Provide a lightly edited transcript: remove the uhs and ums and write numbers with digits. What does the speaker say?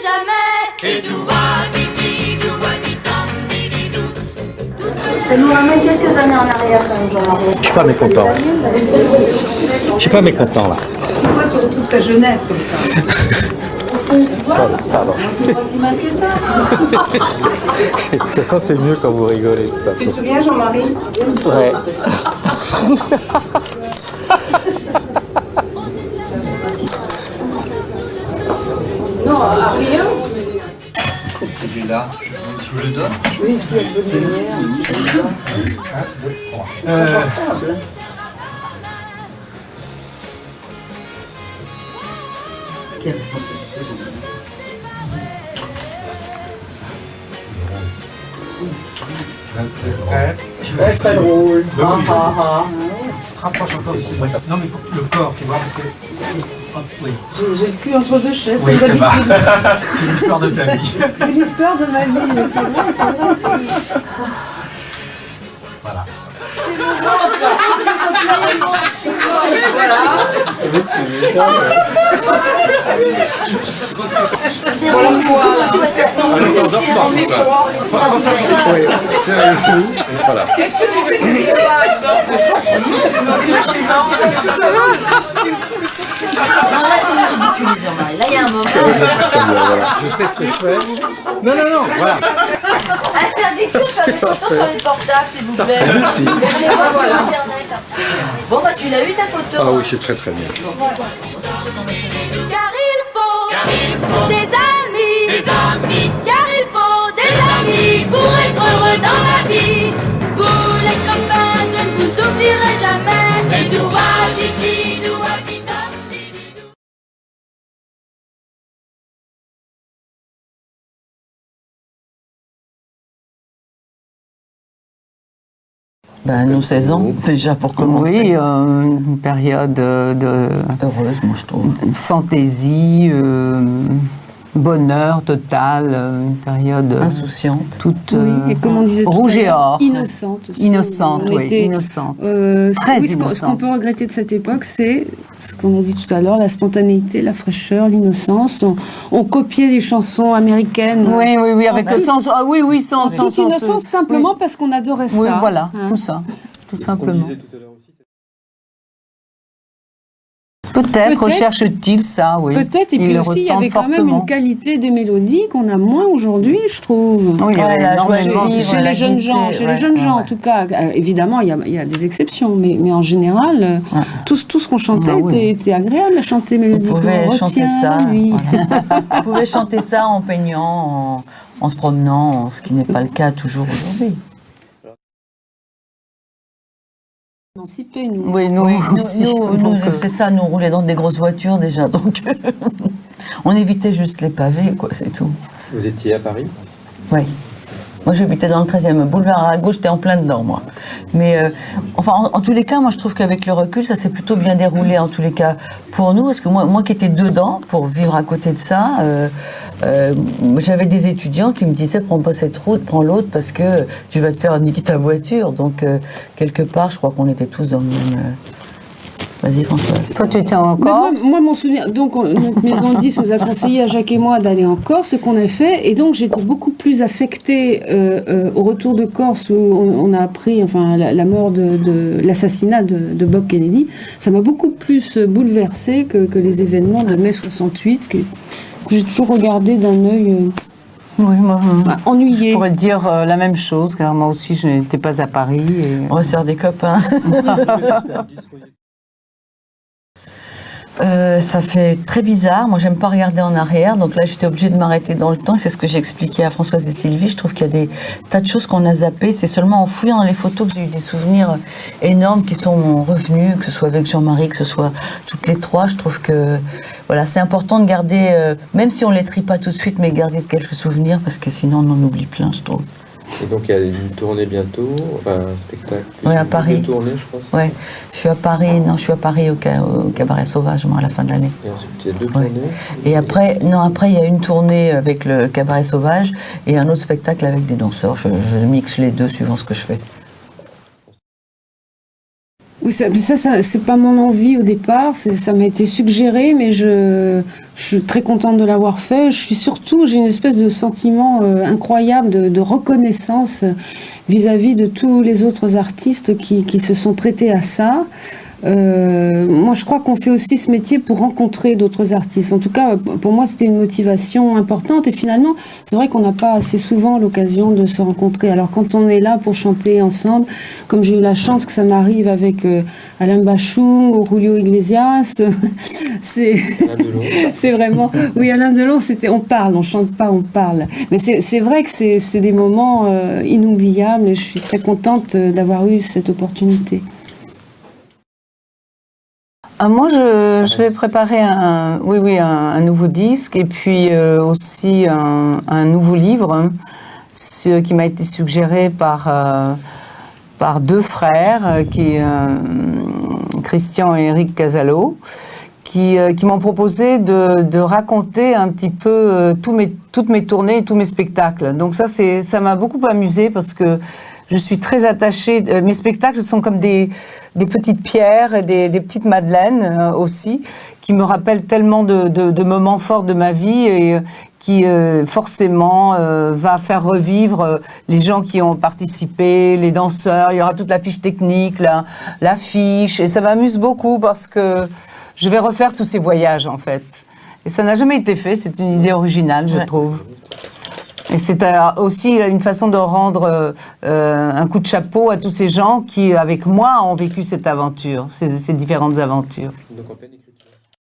jamais. Et Ça nous ramène quelques années en arrière quand nous en arrière. Je suis pas mécontent. Je suis pas mécontent là. Pourquoi tu retrouves ta jeunesse comme ça? Au fond, tu vois, Pardon. c'est pas si mal que ça. De toute façon, c'est mieux quand vous rigolez. De toute Tu te façon. souviens, Jean-Marie? Ouais. Non, à rien. Il est là, je vous le donne. Oui, ici, il y a de lumière. Ouais, c'est drôle. Rapproche un peu aussi. Non, mais pour le corps, tu vois, parce que. Oui, J'ai le cul entre deux chaises. oui comme c'est pas. d'habitude. C'est l'histoire de ta vie. C'est l'histoire de ma vie. mais c'est vrai, c'est vrai. Voilà. C'est Voilà. Qu'est-ce que tu fais de Non, là, tu me ridiculises, Jean-Marie. Là, il y a un moment. Je sais ce que je fais. Non, non, non, voilà. Interdiction de faire des photos sur les portables, s'il vous plaît. Merci. Venez voir sur Internet. Bon, bah, tu l'as eu ta photo. Ah oui, c'est très très bien. car il faut des amis, car il faut des amis pour être heureux dans la vie. Vous les copains, je ne vous oublierai jamais. Et doua didi, doua dida, didi, dou. Ben, nos 16 ans, déjà pour commencer. Oui, une période de Heureuse, moi, je trouve. fantaisie, bonheur total, une période Insouciante. toute Oui, et comme on disait tout rouge à et l'heure, or. innocente aussi. Innocente, On oui, était, innocente. Très Très Ce qu'on innocente. peut regretter de cette époque, c'est ce qu'on a dit tout à l'heure, la spontanéité, la fraîcheur, l'innocence. On copiait les chansons américaines. Oui, oui, oui, avec le sens. Ah oui, oui, sans. En toute innocence, simplement oui. parce qu'on adorait ça. Oui, voilà, hein. tout ça, tout simplement. tout à l'heure aussi. Peut-être recherche-t-il ça, oui. Peut-être, et Il puis le aussi, il y ressent avait quand même fortement. une qualité des mélodies qu'on a moins aujourd'hui, je trouve. Oui, il y avait Ouais, la joie de énormément. vivre. Chez la les jeunes gaieté, gens, chez ouais, les jeunes gens ouais. en tout cas, évidemment il y a des exceptions, mais en général, tout ce qu'on chantait Ah oui. était agréable à chanter Vous mélodiquement. pouvez chanter ça. Oui. Voilà. Vous pouvez chanter ça en peignant, en se promenant, ce qui n'est pas le cas toujours aujourd'hui. Émancipés, nous. Oui, nous aussi. donc, C'est ça, nous on roulait dans des grosses voitures déjà, donc on évitait juste les pavés, quoi, c'est tout. Vous étiez à Paris? Oui. Moi, j'habitais dans le 13e boulevard à gauche, j'étais en plein dedans, moi. Mais, enfin, en tous les cas, moi, je trouve qu'avec le recul, ça s'est plutôt bien déroulé, en tous les cas, pour nous. Parce que moi qui étais dedans, pour vivre à côté de ça, j'avais des étudiants qui me disaient, prends pas cette route, prends l'autre, parce que tu vas te faire niquer ta voiture. Donc, quelque part, je crois qu'on était tous dans le même... Vas-y, Françoise. Toi, tu étais en Mais Corse. moi, mon souvenir, donc notre maison de 10 nous a conseillé à Jacques et moi d'aller en Corse, ce qu'on a fait, et donc j'étais beaucoup plus affectée au retour de Corse où on a appris, enfin, la mort de l'assassinat de Bob Kennedy. Ça m'a beaucoup plus bouleversée que les événements de mai 68 que j'ai toujours regardé d'un œil Oui, moi, ennuyé. je pourrais te dire la même chose, car moi aussi, je n'étais pas à Paris. Et... On va se faire des copains. Ça fait très bizarre. Moi, j'aime pas regarder en arrière. Donc là, j'étais obligée de m'arrêter dans le temps. C'est ce que j'ai expliqué à Françoise et Sylvie. Je trouve qu'il y a des tas de choses qu'on a zappées. C'est seulement en fouillant dans les photos que j'ai eu des souvenirs énormes qui sont revenus, que ce soit avec Jean-Marie, que ce soit toutes les trois. Je trouve que voilà, c'est important de garder, même si on les trie pas tout de suite, mais garder quelques souvenirs parce que sinon on en oublie plein, je trouve. Et donc il y a une tournée bientôt, enfin un spectacle. Oui, à Paris. Une tournée, je pense. Ouais, je suis à Paris au Cabaret Sauvage, moi, à la fin de l'année. Et ensuite il y a deux Ouais. tournées. Et après, il y a une tournée avec le Cabaret Sauvage et un autre spectacle avec des danseurs. Je mixe les deux suivant ce que je fais. Oui, ça c'est pas mon envie au départ, ça m'a été suggéré, mais je suis très contente de l'avoir fait. J'ai une espèce de sentiment incroyable de reconnaissance vis-à-vis de tous les autres artistes qui se sont prêtés à ça. Moi, je crois qu'on fait aussi ce métier pour rencontrer d'autres artistes. En tout cas, pour moi, c'était une motivation importante. Et finalement, c'est vrai qu'on n'a pas assez souvent l'occasion de se rencontrer. Alors, quand on est là pour chanter ensemble, comme j'ai eu la chance que ça m'arrive avec Alain Bachung ou Julio Iglesias, c'est vraiment... Oui, Alain Delon, on parle, on chante pas, on parle. Mais c'est vrai que c'est des moments inoubliables et je suis très contente d'avoir eu cette opportunité. Moi, je vais préparer un nouveau disque et puis aussi un nouveau livre qui m'a été suggéré par deux frères, Christian et Eric Casalo, qui m'ont proposé de raconter un petit peu toutes mes tournées et tous mes spectacles. Donc ça m'a beaucoup amusée parce que je suis très attachée. Mes spectacles sont comme des petites pierres et des petites madeleines aussi, qui me rappellent tellement de moments forts de ma vie et qui forcément va faire revivre les gens qui ont participé, les danseurs. Il y aura toute la fiche technique, l'affiche. Et ça m'amuse beaucoup parce que je vais refaire tous ces voyages en fait. Et ça n'a jamais été fait. C'est une idée originale, je trouve. Et c'est aussi une façon de rendre un coup de chapeau à tous ces gens qui, avec moi, ont vécu cette aventure, ces différentes aventures. Donc en pleine écriture.